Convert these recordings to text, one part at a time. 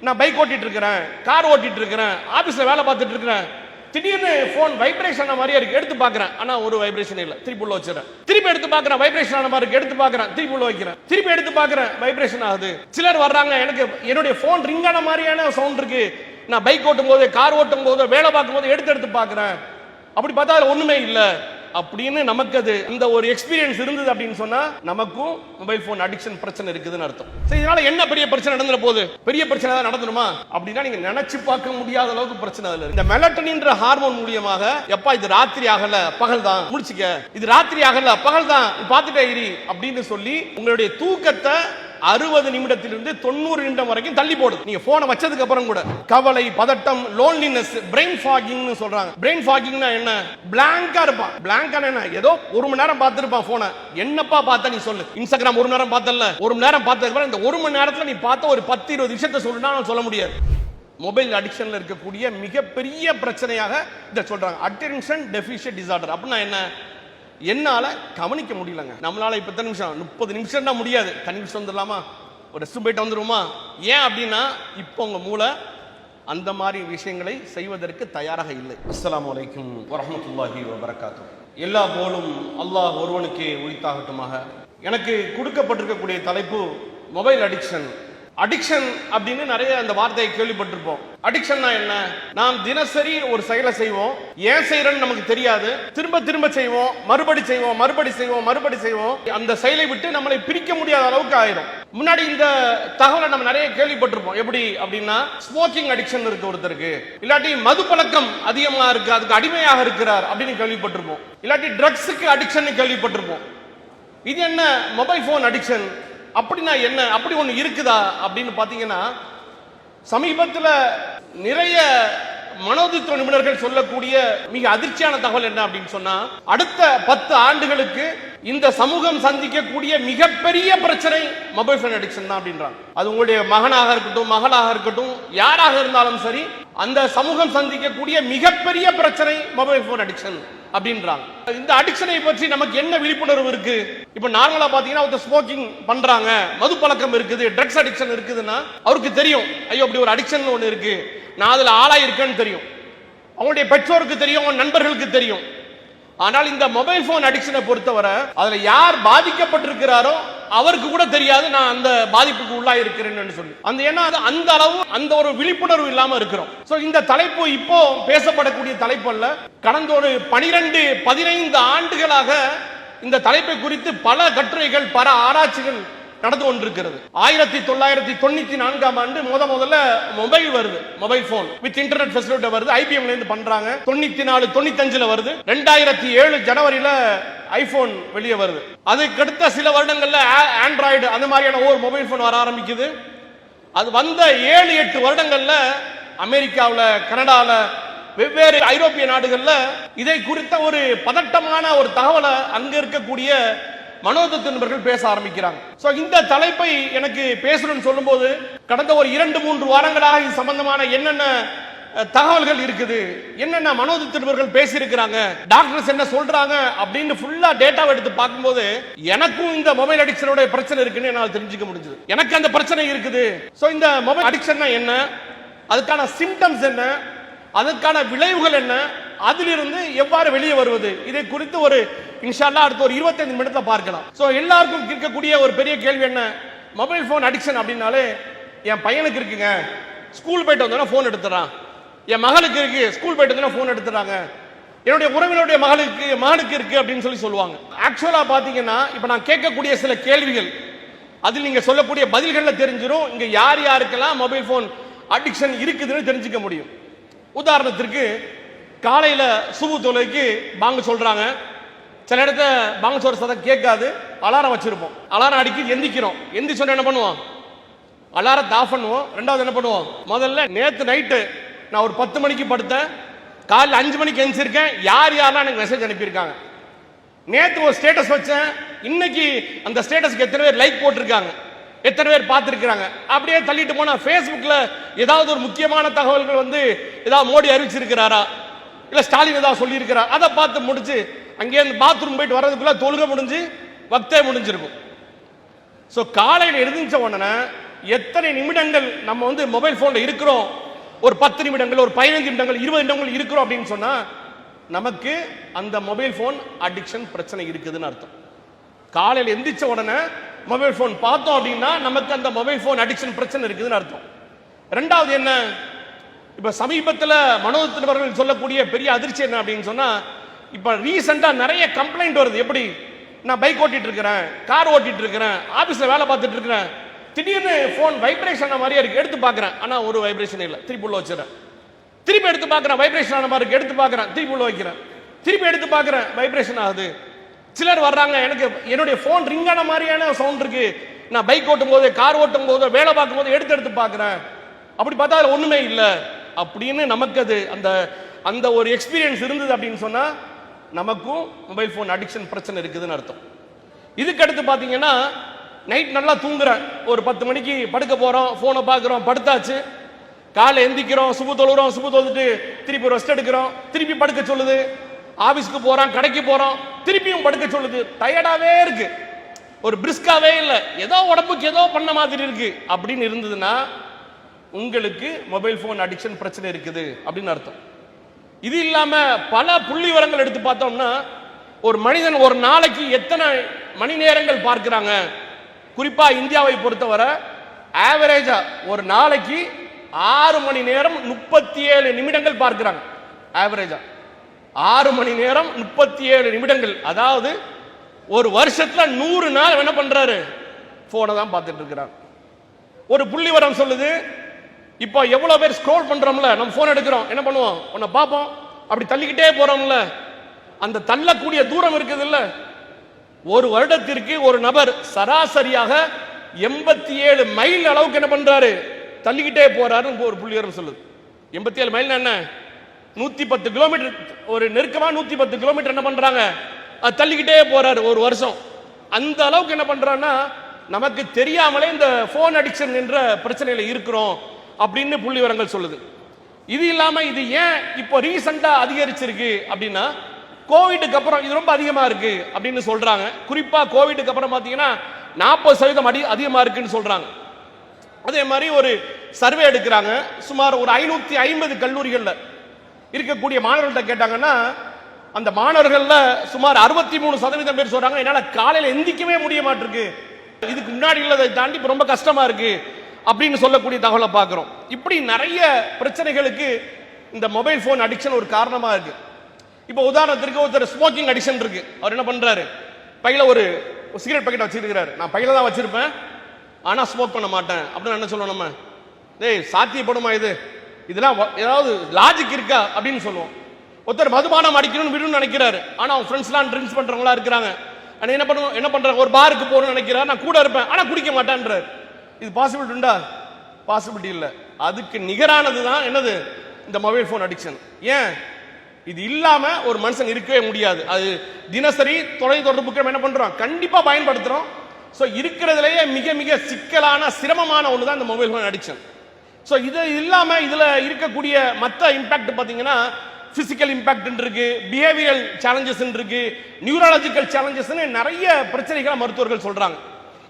நான் பைக் ஓட்டிட்டு இருக்கிறேன், கார் ஓட்டிட்டு இருக்கிறேன், ஆபீஸ்ல வேலை பார்த்துட்டு இருக்கிறேன், திடீர்னு போன் வைப்ரேஷன் ஆன மாதிரியே இருக்கு, எடுத்து பார்க்கறேன், ஆனா ஒரு வைப்ரேஷன் இல்ல, திருப்பி உள்ள வச்சிரேன். திருப்பி எடுத்து பார்க்கறேன், வைப்ரேஷன் ஆன மாதிரி இருக்கு, எடுத்து பார்க்கறேன், திருப்பி உள்ள வைக்கிறேன். திருப்பி எடுத்து பார்க்கறேன், வைப்ரேஷன் ஆகுது. சிலர் வர்றாங்க, எனக்கு என்னுடைய போன் ரிங் ஆன மாதிரியான சவுண்ட் இருக்கு, நான் பைக் ஓட்டும் போது, கார் ஓட்டும் போது, வேலை பார்க்கும் போது எடுத்து பார்க்கறேன், அப்படி பார்த்தா அது ஒண்ணுமே இல்ல அப்படின்னு நமக்கு அது இந்த ஒரு எக்ஸ்பீரியன்ஸ் இருந்தது அப்படின்னு சொன்னா நமக்கும் மொபைல் போன் அடிக்ஷன் பிரச்சனை இருக்குதுன்னு அர்த்தம். சரி, இதனால என்ன பெரிய பிரச்சனை நடந்துற போது? பெரிய பிரச்சனை தான் நடந்துருமா அப்படின்னா நீங்க நினைச்சு பார்க்க முடியாத அளவுக்கு பிரச்சனை அதுல இருக்கு. இந்த மெலட்டனின்ற ஹார்மோன் மூலியமாக எப்பா இது ராத்திரி ஆகல பகல் தான் முடிச்சுக்க, இது ராத்திரி ஆகல பகல் தான் பார்த்துட்டே இரு அப்படின்னு சொல்லி உங்களுடைய தூக்கத்தை 60 நிமிடத்திலிருந்து 90 நிமிடம் வரைக்கும் தள்ளி போடுது. நீங்க போனை வச்சதுக்கு அப்புறம் கூட கவலை, பதட்டம், லோன்லினஸ், பிரெயின் ஃபாகிங்னு சொல்றாங்க. பிரெயின் ஃபாகிங்னா என்ன? பிளாங்கா இருப்பான். பிளாங்கா என்ன? ஏதோ ஒரு மணி நேரம் பார்த்திருப்பான் போனை. என்னப்பா பார்த்த நீ சொல்லு. இன்ஸ்டாகிராம் ஒரு மணி நேரம் பார்த்தல, ஒரு மணி நேரம் பார்த்ததுக்கு அப்புறம் இந்த ஒரு மணி நேரத்துல நீ பார்த்த ஒரு 10-20 விஷயத்தை சொல்லுனா சொல்ல முடியாது. மொபைல் அடிக்ஷன்ல இருக்கக்கூடிய மிகப்பெரிய பிரச்சனையாக இதை சொல்றாங்க அட்டென்ஷன் டெஃபிஷியன்ட் டிசார்டர். அப்படின்னா என்ன? என்னால கவனிக்க முடியலங்க. நம்மளால இப்ப எத்தனை நிமிஷம்? 30 நிமிஷம் தான் முடியாது. தண்ணி நிமிஷம் வந்துடலாமா, ஒரு ரெஸ்ட் போயிட்டு வந்துருமா? ஏன் அப்படின்னா இப்போ உங்க மூளை அந்த மாதிரி விஷயங்களை செய்வதற்கு தயாராக இல்லை. அஸ்ஸலாமு அலைக்கும் வரஹ்மத்துல்லாஹி வபரகாத்துஹு. எல்லா போலும் அல்லாஹ் ஒருவனுக்கே உரித்தாகட்டுமாக. எனக்கு கொடுக்கப்பட்டிருக்கக்கூடிய தலைப்பு மொபைல் அடிக்ஷன். அடிக்ஷன் அப்படின்னு நிறைய அந்த வார்த்தையை கேள்விப்பட்டிருப்போம். அடிக்ஷன்னா என்ன? நாம் தினசரி ஒரு செயலை செய்வோம், ஏன் செய்யறோம்னு நமக்கு தெரியாது, திரும்ப திரும்ப செய்வோம், மறுபடி செய்வோம், மறுபடி செய்வோம், மறுபடி செய்வோம். அந்த செயலை விட்டு நம்மளை பிரிக்க முடியாத அளவுக்கு ஆயிரும். முன்னாடி இந்த தகவலை நம்ம நிறைய கேள்விப்பட்டிருப்போம். எப்படி அப்படின்னா, ஸ்மோக்கிங் அடிக்ஷன் இருக்கு ஒருத்தருக்கு, இல்லாட்டி மது பழக்கம் அதிகமா இருக்கு, அதுக்கு அடிமையாக இருக்கிறார் அப்படின்னு கேள்விப்பட்டிருப்போம், இல்லாட்டி ட்ரக்ஸுக்கு அடிக்ஷன் கேள்விப்பட்டிருப்போம். இது என்ன மொபைல் போன் அடிக்ஷன் அப்படின்னா என்ன? அப்படி ஒண்ணு இருக்குதா அப்படின்னு பாத்தீங்கன்னா, சமீபத்தில் நிறைய மனோதத்துவ நிபுணர்கள் சொல்லக்கூடிய மிக அதிர்ச்சியான தகவல் என்ன அப்படின்னு சொன்னா, அடுத்த 10 ஆண்டுகளுக்கு இந்த சமூகம் சந்திக்கக்கூடிய மிகப்பெரிய பிரச்சனை மொபைல் போன் அடிக்ஷன் தான் அப்படின்றாங்க. அது உங்களுடைய மகனாக இருக்கட்டும், மகளாக இருக்கட்டும், யாராக இருந்தாலும் சரி, அந்த சமூகம் சந்திக்கக்கூடிய மிகப்பெரிய பிரச்சனை மொபைல் போன் அடிக்ஷன் அப்படின்றாங்க. இந்த அடிக்ஷனை பற்றி நமக்கு என்ன விழிப்புணர்வு இருக்கு? இப்ப நார்மலா பாத்தீங்கன்னா ஒருத்தர் ஸ்மோக்கிங் பண்றாங்க, மது பழக்கம் இருக்குது, ட்ரக்ஸ் அடிக்ஷன் இருக்குதுன்னா அவருக்கு தெரியும், ஐயோ அப்படி ஒரு அடிக்ஷன் ஒன்று இருக்கு, நான் அதுல ஆளாயிருக்கேன்னு தெரியும், அவங்களுடைய பெற்றோருக்கு தெரியும், நண்பர்களுக்கு தெரியும். ஆனால் இந்த மொபைல் போன் அடிக்ஷனை பொறுத்தவரை அதுல யார் பாதிக்கப்பட்டிருக்கிறாரோ அவருக்கு கூட தெரியாது நான் அந்த பாதிப்புக்கு உள்ளா இருக்கிறேன்னு சொல்லி. அந்த ஏன்னா அந்த அளவு அந்த ஒரு விழிப்புணர்வு இல்லாம இருக்கிறோம். சோ இந்த தலைப்பு இப்போ பேசப்படக்கூடிய தலைப்பு அல்ல. கடந்த ஒரு 12-15 ஆண்டுகளாக இந்த தலைப்பை குறித்து பல கட்டுரைகள், பல ஆராய்ச்சிகள் நடந்து கொண்டிருக்கிறது. 1994ஆம் ஆண்டு முதல்ல மொபைல் வருது, mobile phone with internet facility வருது, ஐபிஎம்ல இருந்து பண்றாங்க. 94-95ல வருது. 2007 ஜனவரியில ஐபோன் வெளியே வருது. அதுக்கு அடுத்த சில வருடங்கள்ல ஆண்ட்ராய்டு அந்த மாதிரியான ஒரு மொபைல் போன் வர ஆரம்பிக்குது. அது வந்த 7-8 வருடங்கள்ல அமெரிக்காவில், கனடாவில், வெவ்வேறு ஐரோப்பிய நாடுகள்ல இதை குறித்த ஒரு பதட்டமான ஒரு தகவலை அங்க இருக்கக்கூடிய மனோதத்துவ நிபுணர்கள் பேச ஆரம்பிக்கிறாங்க. சோ இந்த தலைப்பை எனக்கு பேசணும்னு சொல்லும்போது கடந்த ஒரு 2-3 வாரங்களாக இது சம்பந்தமான என்னென்ன தகவல்கள் இருக்குது, என்னென்ன மனோதத்துவ நிபுணர்கள் பேசி இருக்கிறாங்க, டாக்டர்ஸ் என்ன சொல்றாங்க அப்படின்னு ஃபுல்லா டேட்டாவை எடுத்து பார்க்கும்போது எனக்கும் இந்த மொபைல் அடிக்ஷனோட பிரச்சனை இருக்குன்னு என்னால் தெரிஞ்சுக்க முடிஞ்சது. எனக்கு அந்த பிரச்சனை இருக்குது. சோ இந்த மொபைல் அடிக்ஷன் என்ன, அதுக்கான சிம்டம்ஸ் என்ன, அதற்கான விளைவுகள் என்ன, அதிலிருந்து எவ்வாறு வெளியே வருவது, இதை குறித்து ஒரு இன்ஷா அல்லாஹ் அடுத்த ஒரு 25 நிமிடத்துல பார்க்கலாம். சோ எல்லாருக்கும் இருக்கக்கூடிய ஒரு பெரிய கேள்வி என்ன, மொபைல் போன் அடிக்ஷன் அப்படின்னாலே என் பையனுக்கு இருக்குங்க, ஸ்கூல் போயிட்டு வந்தோன்னா போன் எடுத்துறான், என் மகளுக்கு இருக்கு, ஸ்கூல் போயிட்டு வந்தோன்னா போன் எடுத்துறாங்க, என்னுடைய உறவினருடைய மகனுக்கு இருக்கு அப்படின்னு சொல்லுவாங்க. ஆக்சுவலா பாத்தீங்கன்னா இப்ப நான் கேட்கக்கூடிய சில கேள்விகள், அதில் நீங்க சொல்லக்கூடிய பதில்கள்ல தெரிஞ்சிடும் இங்க யார் யாருக்கெல்லாம் மொபைல் போன் அடிக்ஷன் இருக்குதுன்னு தெரிஞ்சுக்க முடியும். உதாரணத்திற்கு காலையில சுபு தொழுகைக்கு பாங்க சொல்றாங்க, சில இடத்துல பாங்க சொல்ற சத்தம் கேட்காது, அலாரம் வச்சிருப்போம், அலாரம் அடிக்கி எந்திக்கிறோம், எந்திரிச்சோன்னு என்ன பண்ணுவோம், அலாரத்தை ஆஃப் பண்ணுவோம். ரெண்டாவது என்ன பண்ணுவோம், முதல்ல நேத்து நைட்டு நான் ஒரு 10 மணிக்கு படுத்தேன், காலையில் 5 மணிக்கு எந்திரிச்சிருக்கேன், யார் யாரெல்லாம் எனக்கு மெசேஜ் அனுப்பியிருக்காங்க, நேத்து ஒரு ஸ்டேட்டஸ் வச்சேன், இன்னைக்கு அந்த ஸ்டேட்டஸ்க்கு எத்தனை பேர் லைக் போட்டிருக்காங்க, எத்தனை பேர் பார்த்திருக்காங்க. அப்படியே தள்ளிட்டு போனா ஃபேஸ்புக்ல ஏதாவது ஒரு முக்கியமான தகவல்கள் வந்து ஏதாவது மோடி அறிவிச்சிருக்கிறாரா, இல்ல ஸ்டாலின் ஏதாவது சொல்லி இருக்கிறார், அதை பார்த்து முடிச்சு அங்கே பாத்ரூம் போயிட்டு வர்றதுக்குள்ள தொழுகை முடிஞ்சு வக்தே முடிஞ்சிருக்கும். ஸோ காலையில் எழுந்திரிச்ச உடனே எத்தனை நிமிடங்கள் நம்ம வந்து மொபைல் போன்ல இருக்கிறோம், ஒரு 10 நிமிடங்கள், ஒரு 15 நிமிடங்கள், 20 நிமிடங்கள் இருக்கிறோம் அப்படின்னு சொன்னா நமக்கு அந்த மொபைல் போன் அடிக்ஷன் பிரச்சனை இருக்குதுன்னு அர்த்தம். காலையில் எந்திரிச்ச உடனே மொபைல் போன் பார்த்தோம் அப்படின்னா நமக்கு அந்த மொபைல் போன் அடிக்ஷன் பிரச்சனை இருக்குதுன்னு அர்த்தம். ரெண்டாவது என்ன, இப்ப சமீபத்தில் மனோதத்துவர்கள் சொல்லக்கூடிய பெரிய அதிர்ச்சி என்ன அப்படின்னு சொன்னா, இப்ப ரீசெண்டா நிறைய கம்ப்ளைண்ட் வருது. எப்படி, நான் பைக் ஓட்டிட்டு இருக்கிறேன், கார் ஓட்டிட்டு இருக்கிறேன், ஆபீஸ்ல வேலை பார்த்துட்டு இருக்கிறேன், திடீர்னு போன் வைப்ரேஷன் ஆன மாதிரியே இருக்கு, எடுத்து பார்க்கிறேன், ஆனா ஒரு வைப்ரேஷன் இல்லை, திருப்பி உள்ள வச்சிடறேன். திருப்பி எடுத்து பார்க்கிறேன், வைப்ரேஷன் ஆன மாதிரி இருக்கு, எடுத்து பார்க்கிறேன், திருப்பி உள்ள வைக்கிறேன், திருப்பி எடுத்து பார்க்கிறேன், வைப்ரேஷன் ஆகுது. சிலர் வர்றாங்க, எனக்கு என்னுடைய போன் ரிங் ஆன மாதிரியான சவுண்ட் இருக்கு, நான் பைக் ஓட்டும் போது, கார் ஓட்டும் போது, வேலை பார்க்கும் போது எடுத்து எடுத்து பார்க்கிறேன், அப்படி பார்த்தா அதுல ஒண்ணுமே இல்லை அப்படின்னு நமக்கு அது அந்த அந்த ஒரு எக்ஸ்பீரியன்ஸ் இருந்தது அப்படின்னு சொன்னா நமக்கும் மொபைல் போன் அடிக்ஷன் பிரச்சனை இருக்குதுன்னு அர்த்தம். இதுக்கு அடுத்து பாத்தீங்கன்னா, நைட் நல்லா தூங்குறேன், ஒரு 10 மணிக்கு படுக்க போறோம், போனை பார்க்கிறோம், படுத்தாச்சு, காலை எந்திக்கிறோம், சுபு தொழுகிறோம், சுபு தொழுதுட்டு திருப்பி ரெஸ்ட் எடுக்கிறோம், திருப்பி படுக்க சொல்லுது, ஆபீஸ்க்கு போறோம், கடைக்கு போறோம், திருப்பியும் படுக்க சொல்லுது, டயர்டாவே இருக்கு, ஒரு பிரிஸ்காவே இல்லை, ஏதோ உடம்புக்கு ஏதோ பண்ண மாதிரி இருக்கு அப்படின்னு இருந்ததுன்னா உங்களுக்கு மொபைல் போன் அடிக்ஷன் பிரச்சனை இருக்குது அப்படின்னு அர்த்தம். இது இல்லாம பல புள்ளி விவரங்கள் எடுத்து பார்த்தோம்னா, ஒரு மனிதன் ஒரு நாளைக்கு எத்தனை மணி நேரங்கள் பார்க்கிறாங்க, குறிப்பா இந்தியாவை பொறுத்தவரை ஆவரேஜா ஒரு நாளைக்கு 6 மணி நேரம் 37 நிமிடங்கள் பார்க்கிறாங்க. ஆவரேஜா 6 மணி நேரம் 37 நிமிடங்கள், அதாவது ஒரு வருஷத்துல 100 நாள் என்ன பண்றாரு, போனை தான் பார்த்துட்டு இருக்கிறாங்க. ஒரு புள்ளி விவரம் சொல்லுது, இப்போ எவ்வளவு பேர் ஸ்க்ரோல் பண்றோம்ல, நம்ம போன் எடுக்கிறோம், என்ன பண்ணுவோம், உன்னை பார்ப்போம், அப்படி தள்ளிக்கிட்டே போறோம்ல, அந்த தள்ளக்கூடிய தூரம் இருக்குது இல்ல, ஒரு வருடத்திற்கு ஒரு நபர் சராசரியாக 87 மைல் அளவுக்கு என்ன பண்றாரு, தள்ளிக்கிட்டே போறாருன்னு ஒரு புள்ளிவிவரம் சொல்லுது. 87 மைல் என்ன, 110 கிலோமீட்டர், ஒரு நெருக்கமா 110 கிலோமீட்டர் என்ன பண்றாங்க, அது தள்ளிக்கிட்டே போறாரு ஒரு வருஷம். அந்த அளவுக்கு என்ன பண்றான்னா நமக்கு தெரியாமலே இந்த போன் அடிக்ஷன் என்ற பிரச்சனையில இருக்கிறோம் அப்படின்னு புள்ளி விவரங்கள் சொல்லுது. இது இல்லாம இது ஏன் இப்போ ரீசெண்டா அதிகரிச்சிருக்கு அப்படின்னா, கோவிடுக்கு அப்புறம் இது ரொம்ப அதிகமா இருக்கு அப்படின்னு சொல்றாங்க. குறிப்பா கோவிடுக்கு அப்புறம் பாத்தீங்கன்னா 40% அதிகமா இருக்குன்னு சொல்றாங்க. அதே மாதிரி ஒரு சர்வே எடுக்கிறாங்க, சுமார் ஒரு 550 கல்லூரிகள்ல இருக்கக்கூடிய மாணவர்கள்ட்ட கேட்டாங்கன்னா, அந்த மாணவர்கள்ல சுமார் 63% பேர் சொல்றாங்க, என்னால காலையில எந்திக்கவே முடிய மாட்டிருக்கு, இதுக்கு முன்னாடி உள்ளதை தாண்டி ரொம்ப கஷ்டமா இருக்கு அப்படின்னு சொல்லக்கூடிய தகவலை பார்க்கிறோம். இப்படி நிறைய பிரச்சனைகளுக்கு இந்த மொபைல் போன் அடிக்ஷன் ஒரு காரணமா இருக்கு. இப்போ உதாரணத்திற்கு ஒருத்தர் ஸ்மோக்கிங் அடிக்ஷன் இருக்கு, அவர் என்ன பண்றாரு, பையில ஒரு சிகரெட் பாக்கெட் வச்சிருக்கிறாரு, நான் பையில தான் வச்சிருப்பேன் ஆனா ஸ்மோக் பண்ண மாட்டேன் அப்படின்னு என்ன சொல்லுவோம் நம்ம, டேய் சாத்தியப்படுமா இது, இதெல்லாம் ஏதாவது லாஜிக் இருக்கா அப்படின்னு சொல்லுவோம். ஒருத்தர் மதுபானம் அடிக்கணும்னு விடணும்னு நினைக்கிறாரு, ஆனா அவங்க ஃப்ரெண்ட்ஸ்லாம் ட்ரிங்க்ஸ் பண்றவங்களா இருக்கிறாங்க, என்ன பண்றாங்க, ஒரு பாருக்கு போகணும்னு நினைக்கிறாரு, நான் கூட இருப்பேன் ஆனா குடிக்க மாட்டேன்றாரு. இது பாசிபிலிட்டி உண்டா, பாசிபிலிட்டி இல்ல. அதுக்கு நிகரானது தான் என்னது, இந்த மொபைல் போன் அடிக்ஷன். ஏன், இது இல்லாம ஒரு மனுஷன் இருக்கவே முடியாது. அது தினசரி தொலைத்தொடர்புக்கு என்ன பண்றோம், கண்டிப்பா பயன்படுத்துறோம். சோ இருக்கிறதுலயே மிக மிக சிக்கலான சிரமமான ஒன்று தான் இந்த மொபைல் போன் அடிக்ஷன். சோ இது இல்லாம இதுல இருக்கக்கூடிய மற்ற இம்பாக்ட் பாத்தீங்கன்னா, பிசிக்கல் இம்பாக்ட் இருக்கு, பிஹேவியரல் சேலஞ்சஸ் இருக்கு, நியூரலாஜிக்கல் சேலஞ்சஸ், நிறைய பிரச்சனைகளை மருத்துவர்கள் சொல்றாங்க.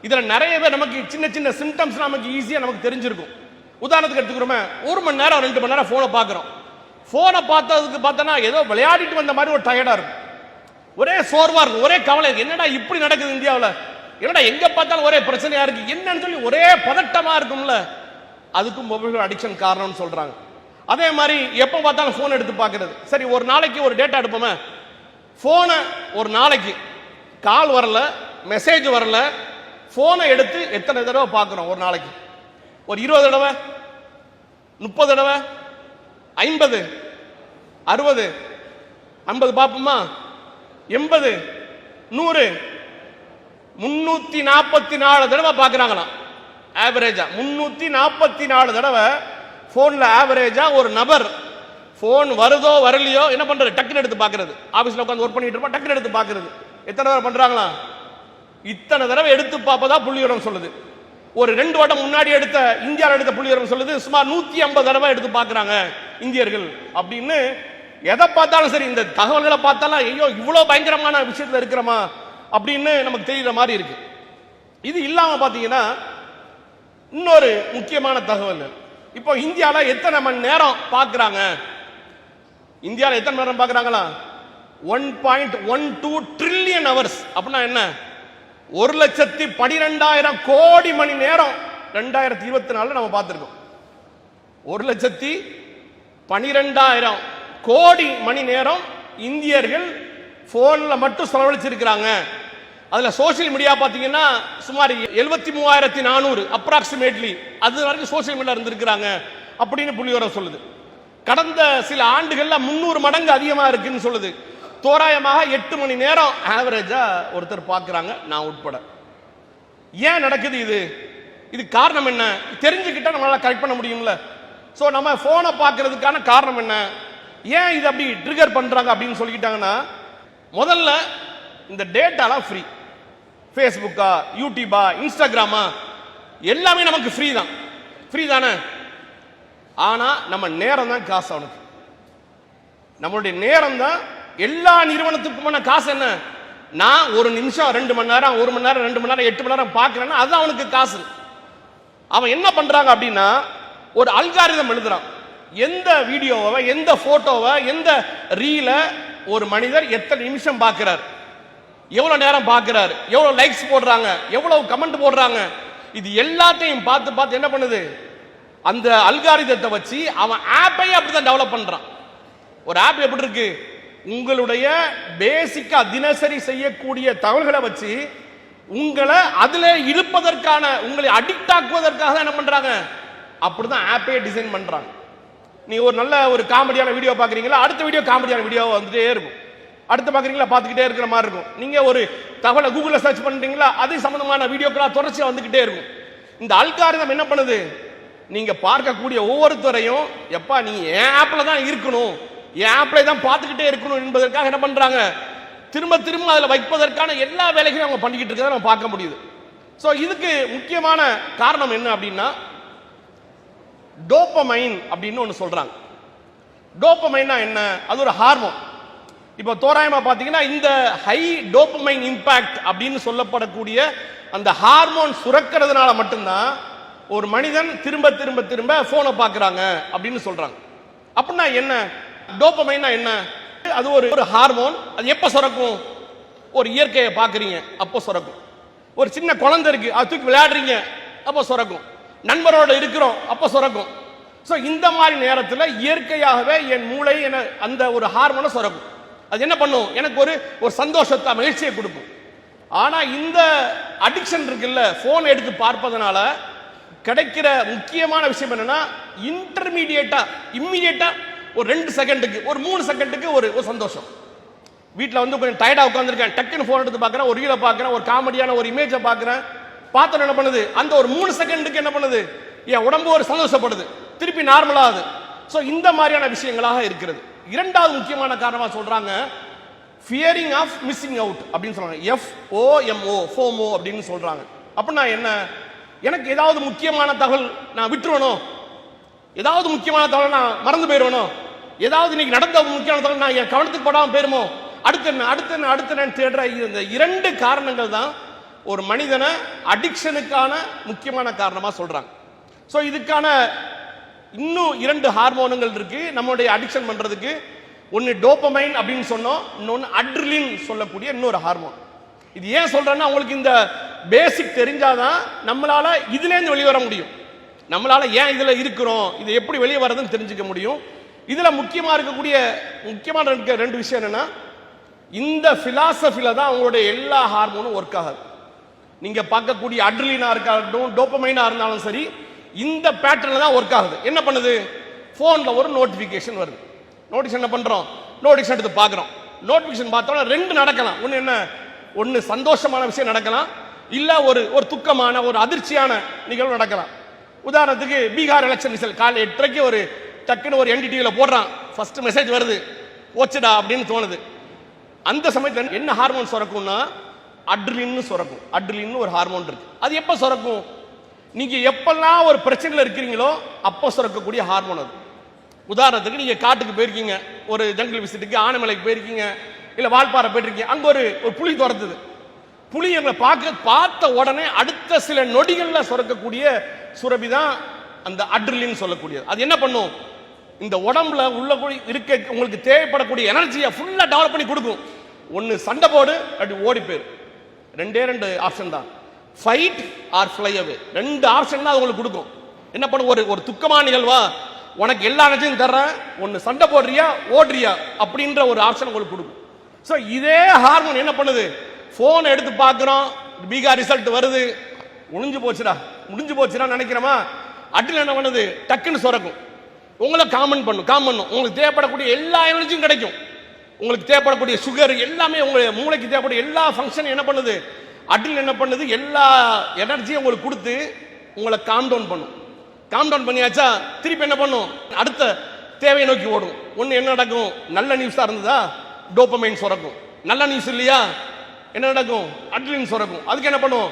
இதுல நிறைய பேர் நமக்கு சின்ன சின்ன சிம்டம்ஸ் நமக்கு ஈஸியா நமக்கு தெரிஞ்சிருக்கும். உதாரணத்துக்கு எடுத்துக்கிறோமே, 1 மணி நேரம் 2 மணி நேரம் போனை பார்க்கிறோம், போனை பார்த்ததுக்கு பார்த்தனா ஏதோ விளையாடிட்டு வந்த மாதிரி ஒரு டயர்டா இருக்கும், ஒரே சோர்வா இருக்கும், ஒரே கவலை, என்னடா இப்படி நடக்குது இந்தியாவில், என்னடா எங்க பார்த்தாலும் ஒரே பிரச்சனையா இருக்கு, என்னன்னு சொல்லி ஒரே பதட்டமா இருக்கும்ல, அதுக்கும் மொபைல் அடிக்ஷன் காரணம்னு சொல்றாங்க. அதே மாதிரி எப்ப பார்த்தாலும் போன் எடுத்து பார்க்கிறது. சரி, ஒரு நாளைக்கு ஒரு டேட்டா எடுப்போமே, போனை ஒரு நாளைக்கு கால் வரல, மெசேஜ் வரல, போனை எடுத்து எத்தனை தடவை பார்க்கிறோம் ஒரு நாளைக்கு, ஒரு 20 தடவை, 30 தடவை, 50, 60, 50 பார்ப்போமா, 80, 100, 344 தடவை பார்க்கிறாங்களாம் ஆவரேஜா. 344 தடவை போன்ல ஆவரேஜா ஒரு நபர் போன் வருதோ வரலையோ என்ன பண்றது, டக்குன்னு எடுத்து பார்க்கிறது. ஆபீஸ்ல உட்கார்ந்து ஒர்க் பண்ணிட்டு இருப்போம், டக்குன்னு எடுத்து பார்க்கிறது. எத்தனை தடவை பண்றாங்களா, இத்தனை தடவை எடுத்து பார்ப்பதா புள்ளிவிவரம் சொல்லுது. ஒரு 2 வருடம் முன்னாடி எடுத்த இந்தியாவில் எடுத்த புள்ளிவிவரம் சொல்லுது, சுமார் 150 தடவை எடுத்து பார்க்கறாங்க இந்தியர்கள் அப்படின்னு. எதை பார்த்தாலும் சரி, இந்த தகவல்களை பார்த்தாலும் ஐயோ இவ்வளவு பயங்கரமான விஷயத்துல இருக்கிறோமா அப்படின்னு நமக்கு தெரியுற மாதிரி இருக்கு. இது இல்லாம பாத்தீங்கன்னா, இன்னொரு முக்கியமான தகவல், இப்போ இந்தியாவில் எத்தனை மணி நேரம் பார்க்குறாங்க? இந்தியாவில் எத்தனை மணி நேரம் பார்க்குறாங்களா? 1.12 ட்ரில்லியன் ஹவர்ஸ். அப்படின்னா என்ன? 1,12,000 கோடி மணி நேரம் 2024 நம்ம பார்த்துருக்கோம். 1,12,000 கோடி மணி நேரம் இந்தியர்கள் போன்ல மட்டும் செலவழிச்சிருக்கிறாங்க. அதுல சோசியல் மீடியா பாத்தீங்கன்னா சுமார் 73,400 அப்ராக்சிமேட்லி அது வரைக்கும் சோசியல் மீடியா இருந்திருக்கிறாங்க அப்படின்னு புள்ளிவிவரம் சொல்லுது. கடந்த சில ஆண்டுகள்ல 300 மடங்கு அதிகமா இருக்குன்னு சொல்லுது. தோராயமாக 8 மணி நேரம் ஆவரேஜா ஒருத்தர் பார்க்கிறாங்க, நான் உட்பட. ஏன் நடக்குது இது? இது காரணம் என்ன? தெரிஞ்சுக்கிட்டா நம்மளால கரெக்ட் பண்ண முடியும்ல. சோ நம்ம போனை பார்க்கிறதுக்கான காரணம் என்ன? ஏன் இது அப்படி ட்ரிகர் பண்றாங்க அப்படின்னு சொல்லிக்கிட்டாங்கன்னா, முதல்ல இந்த டேட்டாலாம் ஃப்ரீ. ஃபேஸ்புக்கா, யூடியூபா, இன்ஸ்டாகிராமா எல்லாமே நமக்கு ஃப்ரீ தான். ஃப்ரீ தானே? ஆனா நம்ம நேரம் தான் காசு. அவனுக்கு நம்மளுடைய நேரம் தான். எல்லா நிறுவனத்துக்குமான காசு என்ன? நான் ஒரு நிமிஷம் 2 மணி நேரம், 1 மணி நேரம், 2 மணி நேரம், 8 மணி நேரம் பார்க்கிறேன்னா அது அவனுக்கு காசு. அவன் என்ன பண்றாங்க அப்படின்னா, ஒரு அல்காரிதம் எழுதுறான். எந்த வீடியோவை, எந்த போட்டோவை, எந்த ரீல ஒரு மனிதர் எத்தனை நிமிஷம் பார்க்கிறார், எவ்வளவு நேரம் பார்க்கிறார், எவ்வளவு லைக்ஸ் போடுறாங்க, எவ்வளவு கமெண்ட் போடுறாங்க, இது எல்லாத்தையும் பார்த்து பார்த்து என்ன பண்ணுது? அந்த அல்காரிதத்தை வச்சு அவன் ஆப்பை அப்படிதான் டெவலப் பண்றான். ஒரு ஆப் எப்படி இருக்கு? உங்களுடைய பேசிக்கா தினசரி செய்யக்கூடிய தகவல்களை வச்சு உங்களை அதுல இழுப்பதற்கான, உங்களை அடிக்ட் ஆக்குவதற்காக என்ன பண்றாங்க? அப்படிதான் ஆப்பே டிசைன் பண்றாங்க. நீ ஒரு நல்ல ஒரு காமெடியான வீடியோ பாக்குறீங்களா, அடுத்த வீடியோ காமெடியான வீடியோ வந்துட்டே இருக்கும். அடுத்து பாக்குறீங்களா, பார்த்துக்கிட்டே இருக்கிற மாதிரி இருக்கும். நீங்க ஒரு தகவலை கூகுள்ல சர்ச் பண்றீங்களா, அது சம்பந்தமான வீடியோக்களா தொடர்ச்சியா வந்துகிட்டே இருக்கும். இந்த அல்காரிதம் என்ன பண்ணுது? நீங்க பார்க்கக்கூடிய ஒவ்வொருத்தரையும், எப்பா நீ என் ஆப்ல தான் இருக்கணும், என் ஆப்ல தான் பார்த்துக்கிட்டே இருக்கணும் என்பதற்காக என்ன பண்றாங்க? திரும்ப திரும்ப அதுல வைப்பதற்கான எல்லா வேலைகளையும் அவங்க பண்ணிக்கிட்டு இருக்கிறத நம்ம பார்க்க முடியுது. சோ இதுக்கு முக்கியமான காரணம் என்ன அப்படின்னா, டோபமைன் அப்படின்னு ஒன்று சொல்றாங்க. டோபமைன்னா என்ன? அது ஒரு ஹார்மோன். இப்போ தோராயமா பாத்தீங்கன்னா, இந்த ஹை டோபமைன் இம்பாக்ட் அப்படின்னு சொல்லப்படக்கூடிய அந்த ஹார்மோன் சுரக்கிறதுனால மட்டும்தான் ஒரு மனிதன் திரும்ப திரும்ப திரும்ப போனை பார்க்கறாங்க அப்படின்னு சொல்றாங்க. அப்படின்னா என்ன? டோபமைன்னா என்ன? அது ஒரு ஹார்மோன். அது எப்ப சுரக்கும்? ஒரு இயற்கையை பார்க்கறீங்க அப்போ சுரக்கும். ஒரு சின்ன குழந்தை இருக்கு, அது தூக்கி விளையாடுறீங்க அப்போ சுரக்கும். நண்பரோட இருக்கிறோம் அப்போ சுரக்கும். சோ இந்த மாதிரி நேரத்தில் இயற்கையாகவே என் மூளை அந்த ஒரு ஹார்மோனை சுரக்கும். அது என்ன பண்ணும்? எனக்கு ஒரு சந்தோஷத்தை, மகிழ்ச்சியை கொடுக்கும். ஆனா இந்த அடிக்ஷன் இருக்குல்ல, போன் எடுத்து பார்ப்பதனால கிடைக்கிற முக்கியமான விஷயம் என்னன்னா, இன்டர்மீடியேட்டா, இம்மிடியேட்டா ஒரு 2 செகண்டுக்கு, ஒரு 3 செகண்டுக்கு ஒரு சந்தோஷம். வீட்டில் வந்து கொஞ்சம் டயர்டா உட்காந்துருக்கேன், டக்குன்னு போன் எடுத்து பார்க்குறேன், ஒரு ரீலை பார்க்குறேன், ஒரு காமெடியான ஒரு இமேஜை பார்க்குறேன், பார்த்தோம் என்ன பண்ணுது? அந்த ஒரு 3 செகண்டுக்கு என்ன பண்ணுது? என் உடம்பு ஒரு சந்தோஷப்படுது, திருப்பி நார்மலா ஆகுது. சோ இந்த மாதிரியான விஷயங்களாக இருக்கிறது. இரண்டாவது முக்கியமான காரணமா சொல்றாங்க, ஃபியரிங் ஆஃப் மிஸ்ஸிங் அவுட் அப்படின்னு சொல்றாங்க. FOMO, FOMO அப்படின்னு சொல்றாங்க. அப்படின்னா என்ன? எனக்கு ஏதாவது முக்கியமான தகவல் நான் விட்டுருவனோ, ஏதாவது முக்கியமான தகவல் நான் மறந்து போயிடுவனோ, ஏதாவது இன்னைக்கு நடந்த முக்கியமான தகவல் நான் என் கவனத்துக்கு படாம போயிருமோ, அடுத்த தேடுற இந்த 2 காரணங்கள் தான் ஒரு மனிதனை அடிக்ஷனுக்கான முக்கியமான காரணமா சொல்றாங்க. சோ இதுக்கான இன்னும் 2 ஹார்மோன்கள் இருக்கு நம்மளுடைய அடிக்ஷன் பண்றதுக்கு. ஒன்னு டோபமைன் அப்படின்னு சொன்னோம், இன்னொன்னு அட்ரிலின் சொல்லக்கூடிய இன்னொரு ஹார்மோன். இது ஏன் சொல்றேன்னா, உங்களுக்கு இந்த பேசிக் தெரிஞ்சாதான் நம்மளால இதுல இருந்து வெளியே வர முடியும். நம்மளால ஏன் இதுல இருக்கிறோம், இது எப்படி வெளியே வர்றதுன்னு தெரிஞ்சுக்க முடியும். இதுல முக்கியமா இருக்கக்கூடிய முக்கியமான 2 விஷயம் என்னன்னா, இந்த பிலாசபில தான் உங்களுடைய எல்லா ஹார்மோனும் ஒர்க் ஆகுது. நீங்க பார்க்கக்கூடிய அட்ரிலினா இருக்கட்டும், டோபமைனா இருந்தாலும் சரி, இந்த பேட்டர்ன்ல தான் ஒர்க் ஆகுது. என்ன பண்ணுது? போன்ல ஒரு நோட்டிபிகேஷன் வருது. நோட்டிபிகேஷன் என்ன பண்றோம்? நோட்டிபிகேஷன் எடுத்து பார்க்கிறோம். நோட்டிபிகேஷன் பார்த்தோம்னா 2 நடக்கலாம். ஒன்னு என்ன? ஒன்னு சந்தோஷமான விஷயம் நடக்கலாம், இல்ல ஒரு துக்கமான, ஒரு அதிர்ச்சியான நிகழ்வு நடக்கலாம். உதாரணத்துக்கு பீகார் எலெக்ஷன் ரிசல்ட் காலை 8:30 ஒரு டக்குன்னு ஒரு NDTVல போடுறான், ஃபர்ஸ்ட் மெசேஜ் வருது, போச்சுடா அப்படின்னு தோணுது. அந்த சமயத்தில் என்ன ஹார்மோன் சுரக்கும்னா, அட்ரிலின் சுரக்கும். அட்ரிலின் ஒரு ஹார்மோன் இருக்கு. அது எப்ப சுரக்கும்? நீங்க எப்பெல்லாம் ஒரு பிரச்சனையில் இருக்கிறீங்களோ அப்போ சுரக்கக்கூடிய ஹார்மோன் அது. உதாரணத்துக்கு நீங்க காட்டுக்கு போயிருக்கீங்க, ஒரு ஜங்கிள் விசிட்டுக்கு, ஆனைமலைக்கு போயிருக்கீங்க, இல்ல வால்பாறை போயிருக்கீங்க, அங்க ஒரு புலி துரத்துது. புளி எங்களை பார்த்த உடனே அடுத்த சில நொடிகள்ல சுரக்கக்கூடிய சுரபி தான் அந்த அட்ரிலின் சொல்லக்கூடியது. அது என்ன பண்ணும், இந்த உடம்புல உள்ள இருக்க உங்களுக்கு தேவைப்படக்கூடிய எனர்ஜியை ஃபுல்லா டெவலப் பண்ணி கொடுக்கும். ஒன்னு சண்டை போடு, அப்படி ஓடி போயிரு. ரெண்டு ஆப்ஷன் தான், ஃபைட் ஆர் ஃப்ளை அவே. ரெண்டு ஆப்ஷன் தான் உங்களுக்கு கொடுக்கும். என்ன பண்ணும், ஒரு துக்கமான நிகழ்வா உனக்கு எல்லா எனர்ஜியும் தர்றேன், ஒன்னு சண்டை போடுறியா ஓடுறியா அப்படின்ற ஒரு ஆப்ஷன் உங்களுக்கு கொடுக்கும். ஸோ இதே ஹார்மோன் என்ன பண்ணுது, போன் எடுத்து பார்க்கிறோம், பீகா ரிசல்ட் வருது, முடிஞ்சு போச்சுடா நினைக்கிறோமா, அட்ரினல் என்ன பண்ணுது, டக்குன்னு சுரக்கும், உங்களை காமன் பண்ணும். உங்களுக்கு தேவைப்படக்கூடிய எல்லா எனர்ஜியும் கிடைக்கும். உங்களுக்கு தேவைப்படக்கூடிய சுகர் எல்லாமே, உங்க மூளைக்கு தேவைப்படும் எல்லா ஃபங்க்ஷன் என்ன பண்ணுது, அட்ரினல் என்ன பண்ணுது, எல்லா எனர்ஜியும் உங்களுக்கு கொடுத்து உங்களை காம் டவுன் பண்ணும். காம் டவுன் பண்ணியாச்சா திருப்பி என்ன பண்ணும், அடுத்த தேவையை நோக்கி ஓடும். ஒன்று என்ன நடக்கும், நல்ல நியூஸாக இருந்ததா டோபமைன் சுரக்கும், நல்ல நியூஸ் இல்லையா என்ன நடக்கும், அட்ரினல் சுரக்கும். அதுக்கு என்ன பண்ணும்,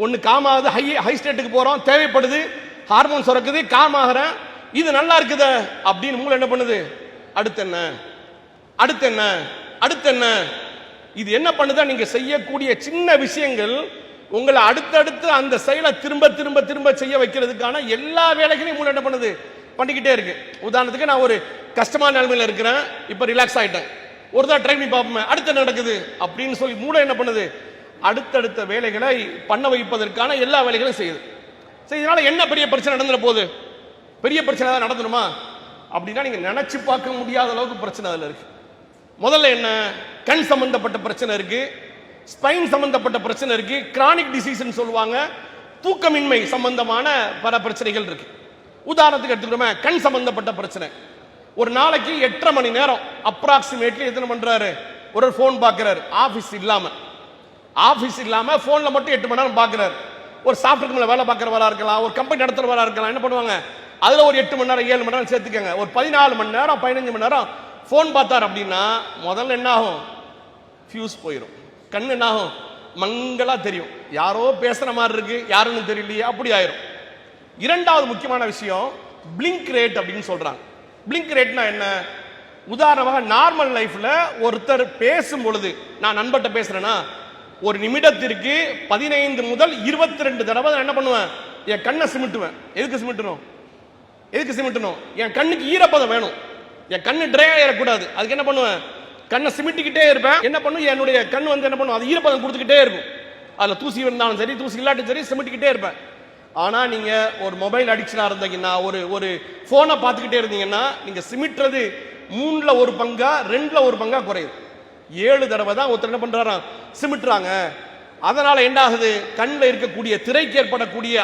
ஒன்று காம் ஆகுது, ஹை ஸ்டேட்டுக்கு போகிறோம், தேவைப்படுது, ஹார்மோன் சுரக்குது, காம் ஆகிறேன், இது நல்லா இருக்குது அப்படின்னு மூளை என்ன பண்ணுது, அடுத்து என்ன. இது என்ன பண்ணுதா, நீங்க செய்யக்கூடிய சின்ன விஷயங்கள் உங்களை அடுத்தடுத்து அந்த செயலை திரும்ப செய்ய வைக்கிறதுக்கான எல்லா வேலைகளையும் மூளை என்ன பண்ணுது, பண்ணிக்கிட்டே இருக்கு. உதாரணத்துக்கு நான் ஒரு கஷ்டமான நிலைமையில இருக்கிறேன், இப்ப ரிலாக்ஸ் ஆயிட்டேன், ஒரு தான் ட்ரை பண்ணி பார்ப்போம் அடுத்து நடக்குது அப்படின்னு சொல்லி மூளை என்ன பண்ணுது, அடுத்தடுத்த வேலைகளை பண்ண வைப்பதற்கான எல்லா வேலைகளையும் செய்யுது. இதனால என்ன பெரிய பிரச்சனை நடந்துற போகுது, பெரிய பிரச்சனை தான் நடந்துருமா அப்படின்னா நீங்க நினைச்சு பார்க்க முடியாத அளவுக்கு பிரச்சனை அதுல இருக்கு. முதல்ல என்ன, கண் சம்பந்தப்பட்ட பிரச்சனை இருக்கு, ஸ்பைன் சம்பந்தப்பட்ட பிரச்சனை இருக்கு, கிரானிக் டிசீஸ் சொல்லுவாங்க, தூக்கமின்மை சம்பந்தமான பல பிரச்சனைகள் இருக்கு. உதாரணத்துக்கு எடுத்துக்கிறோமே, கண் சம்பந்தப்பட்ட பிரச்சனை, ஒரு நாளைக்கு 8.5 மணி நேரம் அப்ராக்சிமேட்லி எத்தனை பண்றாரு, ஒரு போன் பார்க்கிறாரு, ஆபீஸ் இல்லாம போன்ல மட்டும் 8 மணி நேரம் பார்க்கிறாரு. ஒரு சாஃப்ட்வேர் மேல வேலை பார்க்கறவரா இருக்கலாம், ஒரு கம்பெனி நடத்துறவரா இருக்கலாம், என்ன பண்ணுவாங்க, அதுல ஒரு 8 மணி நேரம் 7 மணி நேரம் சேர்த்துக்கங்க, ஒரு 14 மணி நேரம் 15 மணி நேரம் போன் பார்த்தார் அப்படின்னா முதல்ல என்ன ஆகும், ஃபியூஸ் போயிடும், கண்ணு என்ன ஆகும், மங்களா தெரியும், யாரோ பேசுற மாதிரி இருக்கு, யாருன்னு தெரியலையே அப்படி ஆயிரும். இரண்டாவது முக்கியமான விஷயம் பிளிங்க் ரேட் அப்படின்னு சொல்றாங்க. பிளிங்க் ரேட்னா என்ன, உதாரணமாக நார்மல் லைஃப்ல ஒருத்தர் பேசும் பொழுது, நான் நண்பர்கிட்ட பேசுறேன்னா ஒரு நிமிடத்திற்கு 15 முதல் 22 தடவை என்ன பண்ணுவேன், என் கண்ணை சிமிட்டுவேன். எதுக்கு சிமிட்டணும், என் கண்ணுக்கு ஈரப்பதம் வேணும், என் கண்ணு ட்ரை ஆயிடக்கூடாது. அதுக்கு என்ன பண்ணுவேன், கண்ணை சிமிட்டிக்கிட்டே இருப்பேன். என்ன பண்ணும், என்னுடைய கண் என்ன பண்ணும், அது ஈரப்பதம் கொடுத்துக்கிட்டே இருக்கும். அதுல தூசி இருந்தாலும் சரி, தூசி இல்லாட்டும் சரி, சிமிட்டிக்கிட்டே இருப்பேன். ஆனா நீங்க ஒரு மொபைல் அடிக்ஷனா இருந்தீங்கன்னா, ஒரு போனை பார்த்துக்கிட்டே இருந்தீங்கன்னா, நீங்க சிமிட்டுறது 3ல் 1 பங்கா 2ல் 1 பங்கா குறையுது. 7 தடவை தான் ஒருத்தர் என்ன பண்றாங்க, சிமிட்டுறாங்க. அதனால என்ன ஆகுது, கண்ணில் இருக்கக்கூடிய திரைக்கு ஏற்படக்கூடிய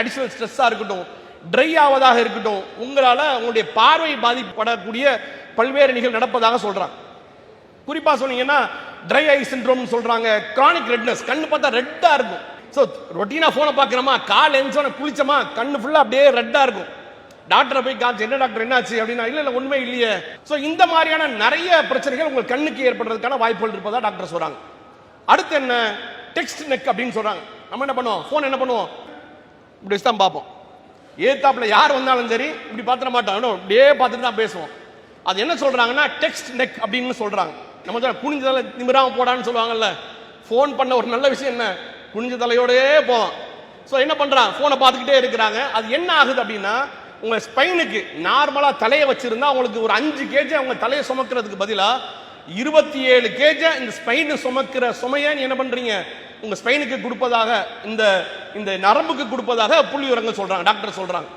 அடிஷனல் ஸ்ட்ரெஸ்ஸா இருக்கட்டும், ட்ரை ஆவதாக இருக்கட்டும், உங்களுடைய பார்வை பாதிக்கப்படக்கூடிய பல்வேறு நிகழ்வு நடப்பதாக சொல்றாங்க. குறிப்பா சொன்னீங்கன்னா ட்ரை ஐ சிண்ட்ரோம் சொல்றாங்க, கிரானிக் ரெட்னஸ், கண்ணு பார்த்தா ரெட்டா இருக்கும். சோ ரொட்டீனா போனை பார்க்கிறோமா, கால் எஞ்சோன குளிச்சோமா, கண்ணு ஃபுல்லா அப்படியே ரெட்டா இருக்கும். டாக்டரை போய் காமிச்சு, என்ன டாக்டர் என்னாச்சு அப்படின்னா, இல்ல உண்மை இல்லையே. சோ இந்த மாதிரியான நிறைய பிரச்சனைகள் உங்கள் கண்ணுக்கு ஏற்படுறதுக்கான வாய்ப்புகள் இருப்பதா டாக்டர் சொல்றாங்க. அடுத்து என்ன, டெக்ஸ்ட் நெக் அப்படின்னு சொல்றாங்க. நம்ம என்ன பண்ணுவோம், போன் என்ன பண்ணுவோம், இப்படி தான் பார்ப்போம். ஏத்தாப்புல யார் வந்தாலும் சரி இப்படி பார்த்துட மாட்டோம், அப்படியே பார்த்துட்டு தான் பேசுவோம். அது என்ன சொல்றாங்கன்னா டெக்ஸ்ட் நெக் அப்படின்னு சொல்றாங்க. நம்ம குனிஞ்ச தலை நிமிராம போடான்னு சொல்லுவாங்கல்ல, போன் பண்ண ஒரு நல்ல விஷயம் என்ன, குனிஞ்ச தலையோடயே போவோம். ஸோ என்ன பண்றாங்க, போனை பார்த்துக்கிட்டே இருக்கிறாங்க. அது என்ன ஆகுது அப்படின்னா, உங்க ஸ்பைனுக்கு நார்மலா தலையை வச்சிருந்தா உங்களுக்கு ஒரு 5 kg அவங்க தலையை சுமக்கிறதுக்கு பதிலா 27 kg இந்த ஸ்பைன் சுமக்கிற சுமையை என்ன பண்றீங்க, உங்க ஸ்பைனுக்கு கொடுப்பதாக, இந்த நரம்புக்கு கொடுப்பதாக புள்ளி விவரங்கள் சொல்றாங்க, டாக்டர் சொல்றாங்க.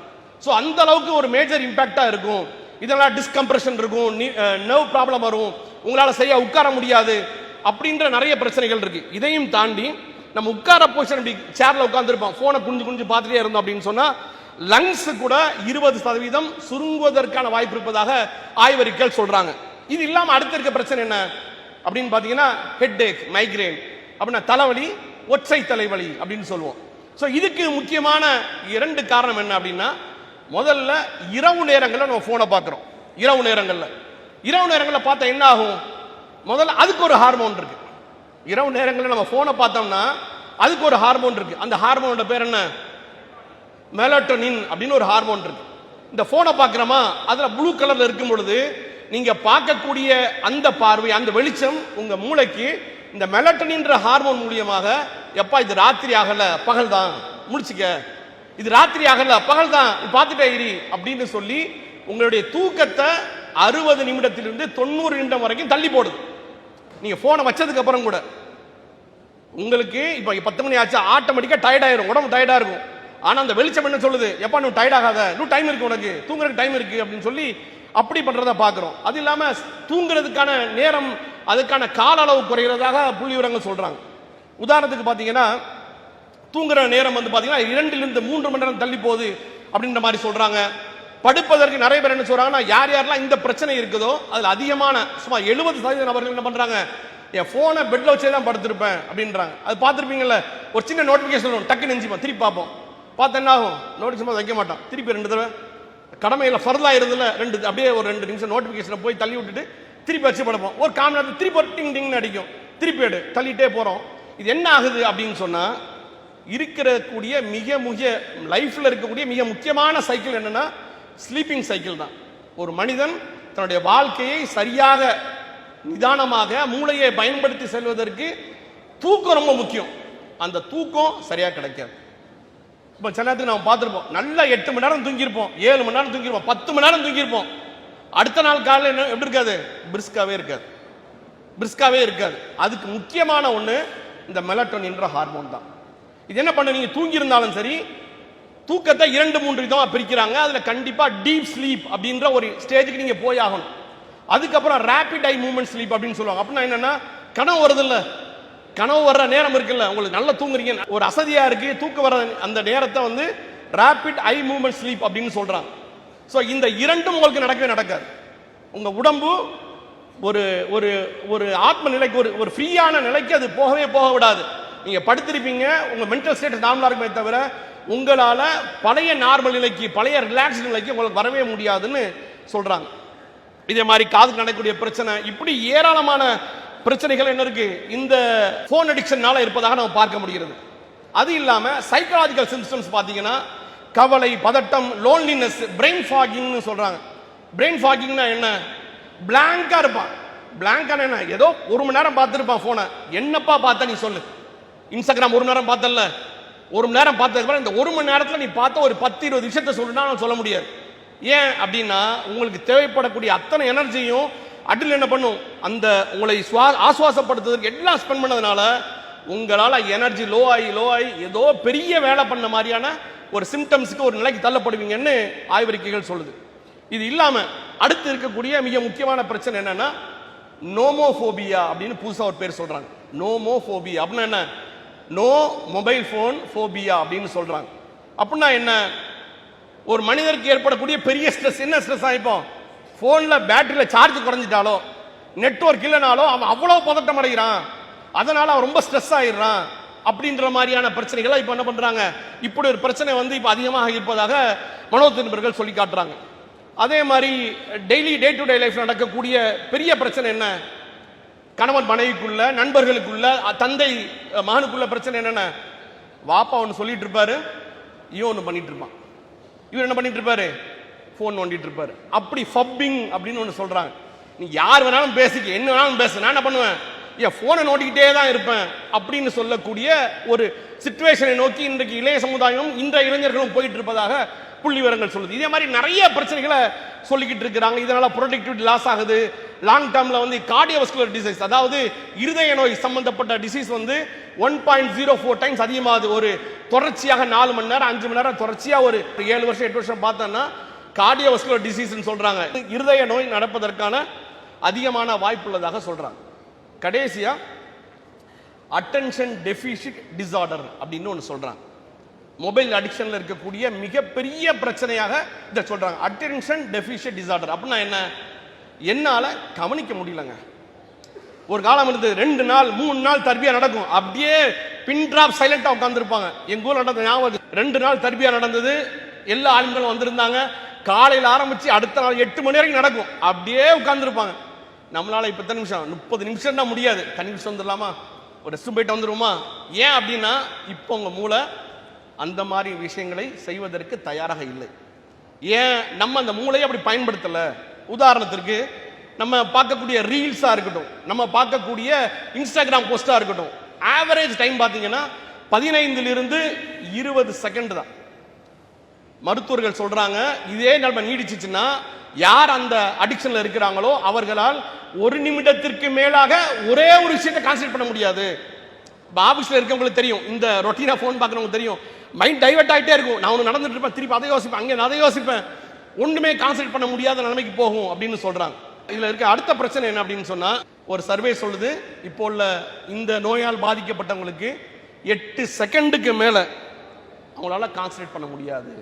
ஸோ அந்த அளவுக்கு ஒரு மேஜர் இம்பாக்டா இருக்கும். இதெல்லாம் டிஸ்கம்ப்ரெஷன் இருக்கும், நர்வ் ப்ராப்ளம் வரும், உங்களால சரியா உட்கார முடியாது அப்படின்ற நிறைய பிரச்சனைகள் இருக்கு. இதையும் தாண்டி நம்ம உட்கார பொசிஷன், இப்படி சேர்ல உட்கார்ந்துருப்போம், போனை குனிஞ்சு பார்த்துட்டே இருந்தோம் அப்படின்னு சொன்னா லங்ஸ் கூட 20% சுருங்குவதற்கான வாய்ப்பு இருப்பதாக ஆய்வறிக்கைகள் சொல்றாங்க. இது இல்லாம அடுத்த இருக்க பிரச்சனை என்ன அப்படின்னு பாத்தீங்கன்னா ஹெட் ஏக், மைக்ரேன் அப்படின்னா தலைவலி, ஒற்றை தலைவலி அப்படின்னு சொல்லுவோம். ஸோ இதுக்கு முக்கியமான 2 காரணம் என்ன அப்படின்னா, முதல்ல இரவு நேரங்களில் நம்ம போனை பார்க்கிறோம். இரவு நேரங்களில் பார்த்தா என்ன ஆகும், முதல்ல அதுக்கு ஒரு ஹார்மோன் இருக்கு. இரவு நேரங்களில் நம்ம போனை பார்த்தோம்னா அதுக்கு ஒரு ஹார்மோன் இருக்கு. அந்த ஹார்மோனோட பேர் என்ன, மெலட்டோனின் அப்படின்னு ஒரு ஹார்மோன் இருக்கு. இந்த போனை பார்க்கிறோமா, அதுல ப்ளூ கலர்ல இருக்கும் பொழுது நீங்க பார்க்கக்கூடிய அந்த பார்வை, அந்த வெளிச்சம் உங்க மூளைக்கு இந்த மெலட்டனின்ற ஹார்மோன் மூலியமாக எப்பா இது ராத்திரி ஆகல பகல் தான் முடிச்சுக்க, இது ராத்திரி ஆகல பகல் தான் பார்த்துட்டே இரு அப்படின்னு சொல்லி உங்களுடைய தூக்கத்தை 60 நிமிடத்திலிருந்து 90 நிமிடம் வரைக்கும் தள்ளி போடுது. நீங்க போனை வச்சதுக்கு அப்புறம் கூட உங்களுக்கு இப்ப 10 மணி ஆச்சு ஆட்டோமேட்டிக்கா டயர்ட் ஆயிரும், உடம்பு டயர்டா இருக்கும். ஆனா அந்த வெளிச்சம் என்ன சொல்லுது, எப்பா நீ டயர்ட் ஆகாத, இன்னும் டைம் இருக்கு, உனக்கு தூங்குறதுக்கு டைம் இருக்கு அப்படின்னு சொல்லி அப்படி பண்றத பாக்குறோம். அது இல்லாம தூங்குறதுக்கான நேரம், அதுக்கான கால அளவு குறைகிறதாக புள்ளி விவரங்கள் சொல்றாங்க. உதாரணத்துக்கு பாத்தீங்கன்னா தூங்குற நேரம் வந்து பாத்தீங்கன்னா 2 to 3 மணி நேரம் தள்ளி போகுது அப்படின்ற மாதிரி சொல்றாங்க. படுப்பதற்கு நிறைய பேர் என்ன சொல்றாங்கன்னா, யார் யாரெல்லாம் இந்த பிரச்சனை இருக்குதோ அதுல அதிகமான சும்மா 70% நபர்கள் என்ன பண்றாங்க, என் போனை பெட்ல வச்சே தான் படுத்திருப்பேன் அப்படின்றாங்க. அது பார்த்துருப்பீங்கல்ல, ஒரு சின்ன நோட்டிபிகேஷன் வரும், டக்கு நெஞ்சுப்போம், திருப்பி பார்ப்போம், பார்த்து என்ன ஆகும், நோட்டிஃபிகேஷன் வைக்க மாட்டான், திருப்பி 2 தடவை கடமையில் ஃபர்லா இருந்ததுல 2 அப்படியே ஒரு 2 நிமிஷம் நோட்டிபிகேஷனை போய் தள்ளி விட்டுட்டு திருப்பி வச்சு படுப்போம். ஒரு காமி நேரத்தில் திருப்பி டிங் டிங்னு அடிக்கும், திருப்பி எடு, தள்ளிட்டே போறோம். இது என்ன ஆகுது அப்படின்னு சொன்னா, இருக்கக்கூடிய மிக லைஃப்ல இருக்கக்கூடிய மிக முக்கியமான சைக்கிள் என்னன்னா ஸ்லீப்பிங் சைக்கிள் தான். ஒரு மனிதன் தன்னுடைய வாழ்க்கையை சரியாக நிதானமாக மூளையை பயன்படுத்தி செல்வதற்கு தூக்கம் ரொம்ப முக்கியம். அந்த தூக்கம் சரியா கிடைக்காது. இப்ப சில நேரத்துக்கு நம்ம பார்த்துருப்போம், நல்லா 8 மணி நேரம் தூங்கியிருப்போம், 7 மணி நேரம் தூங்கியிருப்போம், 10 மணி நேரம் தூங்கியிருப்போம். அடுத்த நாள் காலையில் என்ன எப்படி இருக்காது, பிரிஸ்காவே இருக்காது. அதுக்கு முக்கியமான ஒண்ணு இந்த மெலட்டோனின்ற ஹார்மோன் தான். இது என்ன பண்ண, நீங்க தூங்கி இருந்தாலும் சரி, தூக்கத்தை 2-3 விதமா பிரிக்கிறாங்க. அதுல கண்டிப்பா டீப் ஸ்லீப் அப்படின்ற ஒரு ஸ்டேஜுக்கு நீங்க போய் ஆகணும். அதுக்கப்புறம் ரேபிட் ஐ மூவ்மெண்ட் ஸ்லீப் அப்படின்னு சொல்லுவாங்க. அப்படின்னா என்னன்னா, கனவு வருது இல்ல, கனவு வர்ற நேரம் இருக்குல்ல, உங்களுக்கு நல்லா தூங்குறீங்க, ஒரு அசதியா இருக்கு, தூக்க வர அந்த நேரத்தை வந்து ரேபிட் ஐ மூவ்மெண்ட் ஸ்லீப் அப்படின்னு சொல்றாங்க. ஸோ இந்த இரண்டும் உங்களுக்கு நடக்காது. உங்க உடம்பு ஒரு ஒரு ஒரு ஆத்ம நிலைக்கு, ஒரு ஃப்ரீயான நிலைக்கு அது போக விடாது. நீங்க படுத்திருப்பீங்க, உங்க மென்டல் ஸ்டேட் நார்மலா இருக்குமே தவிர உங்களால பழைய நார்மல் நிலைக்கு, பழைய ரிலாக்ஸ் நிலைக்கு உங்களுக்கு வரவே முடியாதுன்னு சொல்றாங்க. இதே மாதிரி காதுக்கு நடக்கக்கூடிய பிரச்சனை, இப்படி ஏராளமான பிரச்சனைகள் என்ன இருக்கு இந்த போன் அடிக்ஷனால இருப்பதாக நம்ம பார்க்க முடிகிறது. அது இல்லாம சைக்காலஜிக்கல் சிம்டம்ஸ் பாத்தீங்கன்னா கவலை, பதட்டம், லோன்லினஸ், பிரெயின் ஃபாகிங்னு சொல்றாங்க. பிரெயின் ஃபாகிங்னா என்ன, பிளாங்கா இருப்பான். பிளாங்கா என்ன, ஏதோ 1 மணி நேரம் பார்த்துருப்பான் போனை, என்னப்பா பார்த்த நீ சொல்லு, இன்ஸ்டாகிராம் 1 மணி நேரம் பார்த்தல, 1 மணி நேரம் பார்த்ததுக்கு இந்த 1 மணி நேரத்தில் நீ பார்த்த ஒரு 10-20 விஷயத்தை சொல்லுனா சொல்ல முடியாது. ஏன் அப்படின்னா உங்களுக்கு தேவைப்படக்கூடிய அத்தனை எனர்ஜியும் அடில் என்ன பண்ணும், அந்த உங்களை ஆசுவாசப்படுத்துறதுக்கு எல்லாம் ஸ்பெண்ட் பண்ணதுனால உங்களால எனர்ஜி லோ ஆகி ஏதோ பெரிய வேலை பண்ண மாதிரியான ஒரு சிம்டம்ஸுக்கு, ஒரு நிலைக்கு தள்ளப்படுவீங்கன்னு ஆய்வறிக்கைகள் சொல்லுது. இது இல்லாம அடுத்து இருக்கக்கூடிய மிக முக்கியமான பிரச்சனை என்னன்னா நோமோபோபியா அப்படின்னு புதுசா ஒரு பேர் சொல்றாங்க. நோமோபோபியா அப்படின்னா என்ன, நோ மொபைல் போன் போபியா அப்படின்னு சொல்றாங்க. அப்படின்னா என்ன, ஒரு மனிதருக்கு ஏற்படக்கூடிய பெரிய ஸ்ட்ரெஸ் என்ன ஸ்ட்ரெஸ் ஆயிப்போம், போன்ல பேட்டரியில சார்ஜ் குறைஞ்சிட்டாலோ, நெட்வொர்க் இல்லைனாலோ அவன் அவ்வளவு பதட்டம் அடைகிறான், அதனால அவன் ரொம்ப ஸ்ட்ரெஸ் ஆயிடுறான் அப்படின்ற மாதிரியான பிரச்சனைகளை இப்ப என்ன பண்றாங்க, இப்படி ஒரு பிரச்சனை வந்து இப்ப அதிகமாக இருப்பதாக மனோதத்துவ நிபுணர்கள் சொல்லி காட்டுறாங்க. அதே மாதிரி டே டு டே லைஃப் நடக்கக்கூடிய பெரிய பிரச்சனை என்ன, கணவன் மனைவிக்குள்ள, நண்பர்களுக்குள்ள, தந்தை மகனுக்குள்ள பிரச்சனை என்னென்ன, வாப்பா ஒன்று சொல்லிட்டு இருப்பாரு, இவன் ஒன்று பண்ணிட்டு இருப்பான், இவர் என்ன பண்ணிட்டு இருப்பாரு, போன் நோண்டிட்டு இருப்பாரு. அப்படி ஃபப்பிங் அப்படின்னு ஒன்று சொல்றாங்க. நீ யார் வேணாலும் பேசிக்க, என்ன வேணாலும் பேச, நான் என்ன பண்ணுவேன், என் போனை நோண்டிக்கிட்டே தான் இருப்பேன் அப்படின்னு சொல்லக்கூடிய ஒரு சிச்சுவேஷனை நோக்கி இன்றைக்கு இளைய சமுதாயம், இன்றைய இளைஞர்களும் போயிட்டு இருப்பதாக புள்ளி விவரங்கள் சொல்லுது. இதே மாதிரி நிறைய பிரச்சனைகளை சொல்லிக்கிட்டு இருக்கிறாங்க. இதனால ப்ரொடக்டிவிட்டி லாஸ் ஆகுது. லாங் டேர்ம்ல வந்து கார்டியோவாஸ்குலர் டிசீஸ், அதாவது இருதய நோய் சம்பந்தப்பட்ட டிசீஸ் வந்து 1.04 டைம்ஸ் அதிகமாகுது. ஒரு தொடர்ச்சியாக 4 மணி நேரம் 5 மணி நேரம் தொடர்ச்சியா ஒரு 7 வருஷம் 8 வருஷம் பார்த்தோம்னா கார்டியோவாஸ்குலர் டிசீஸ் சொல்றாங்க. இருதய நோய் நடப்பதற்கான அதிகமான வாய்ப்பு உள்ளதாக சொல்றாங்க. கடைசியா அட்டென்ஷன் டெபிசிட் டிசார்டர் அப்படின்னு ஒன்று சொல்றாங்க. மொபைல் அடிக்ஷன்ல இருக்கக்கூடிய மிகப்பெரிய பிரச்சனையாக இதை சொல்றாங்க. அட்டென்ஷன் டெபிசிட் டிசார்டர் அப்படின்னா என்ன, என்னால கவனிக்க முடியலங்க. ஒரு காலம் இருந்து 2 நாள் 3 நாள் தர்பியா நடக்கும், அப்படியே பின் டிராப் சைலண்டா உட்கார்ந்துருப்பாங்க. எங்க ஊர்ல நடந்த ஞாபகம், 2 நாள் தர்பியா நடந்தது, எல்லா ஆளுங்களும் வந்திருந்தாங்க. காலையில் ஆரம்பிச்சு அடுத்த நாள் 8 மணி வரைக்கும் நடக்கும், அப்படியே உட்கார்ந்துருப்பாங்க. நம்மளால இப்ப எத்தனை நிமிஷம், 30 நிமிஷம் தான் முடியாது, தனி நிமிஷம் வந்துடலாமா, ஒரு ரெஸ்ட் போயிட்டு வந்துருமா. ஏன் அப்படின்னா இப்போ உங்க மூளை அந்த மாதிரி விஷயங்களை செய்வதற்கு தயாராக இல்லை. ஏன் நம்ம அந்த மூளையை அப்படி பயன்படுத்தல. உதாரணத்திற்கு நம்ம பார்க்கக்கூடிய ரீல்ஸா இருக்கட்டும், நம்ம பார்க்கக்கூடிய இன்ஸ்டாகிராம் போஸ்டா இருக்கட்டும், ஆவரேஜ் டைம் பார்த்தீங்கன்னா 15 to 20 செகண்ட் தான். மருத்துவர்கள் சொல்றாங்க இதே நம்ம நீடிச்சுச்சுன்னா யார் அந்த அடிக்ஷன்ல இருக்கிறாங்களோ அவர்களால் 1 நிமிடத்திற்கு மேலாக ஒரே ஒரு விஷயத்தை கான்சென்ட்ரேட் பண்ண முடியாது. ஆபீஸ்ல இருக்கவங்களுக்கு தெரியும், இந்த ரொட்டீனா போன் பார்க்கறவங்களுக்கு தெரியும், மைண்ட் டைவர்ட் ஆகிட்டே இருக்கும். நான் ஒன்று நடந்துட்டு இருப்பேன், திருப்பி அதை யோசிப்பேன், அங்கே அதை யோசிப்பேன், ஒன்றுமே கான்சென்ட்ரேட் பண்ண முடியாத நிலைமைக்கு போகும் அப்படின்னு சொல்றாங்க. இதுல இருக்க அடுத்த பிரச்சனை என்ன அப்படின்னு சொன்னா, ஒரு சர்வே சொல்லுது இப்போ உள்ள இந்த நோயால் பாதிக்கப்பட்டவங்களுக்கு 8 செகண்டுக்கு மேல அவங்களால கான்சென்ட்ரேட் பண்ண முடியாது.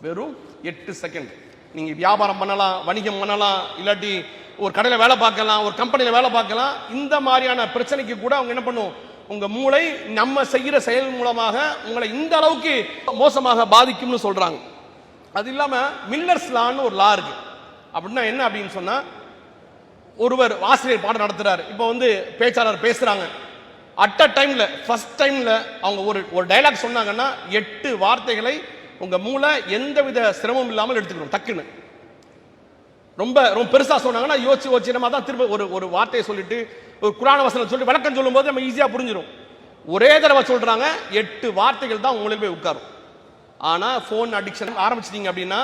வெறும் 8 செகண்ட். நீங்க வியாபாரம் பண்ணலாம், வணிகம் பண்ணலாம், இல்லாட்டி ஒரு கடையில் வேலை பார்க்கலாம், ஒரு கம்பெனியில் வேலை பார்க்கலாம். இந்த மாதிரியான பிரச்சனைக்கு கூட அவங்க என்ன பண்ணும், உங்க மூளை நம்ம செய்கிற செயல் மூலமாக உங்களை இந்த அளவுக்கு மோசமாக பாதிக்கும்னு சொல்றாங்க. அது இல்லாம மில்லர்ஸ் லான்னு ஒரு லா இருக்கு. அப்படின்னா என்ன அப்படின்னு சொன்னா, ஒருவர் ஆசிரியர் பாடம் நடத்துறாரு, இப்போ வந்து பேச்சாளர் பேசுறாங்க, அட் அ டைம்ல ஃபர்ஸ்ட் டைம்ல அவங்க ஒரு டயலாக் சொன்னாங்கன்னா 8 வார்த்தைகளை உங்க மூளை எந்தவித சிரமம் இல்லாமல் எடுத்துக்கணும் டக்குன்னு. ரொம்ப ரொம்ப பெருசா சொன்னாங்கன்னா யோசிச்சு நம்ம தான் திரும்ப ஒரு வார்த்தையை சொல்லிட்டு ஒரு குரான் வசனம் சொல்லி விளக்கம் சொல்லும் போது நம்ம ஈஸியா புரிஞ்சிடும். ஒரே தடவை சொல்றாங்க, 8 வார்த்தைகள் தான் உங்களுக்கு போய் உட்காரும். ஆனா போன் அடிக்ஷன் ஆரம்பிச்சிட்டீங்க அப்படின்னா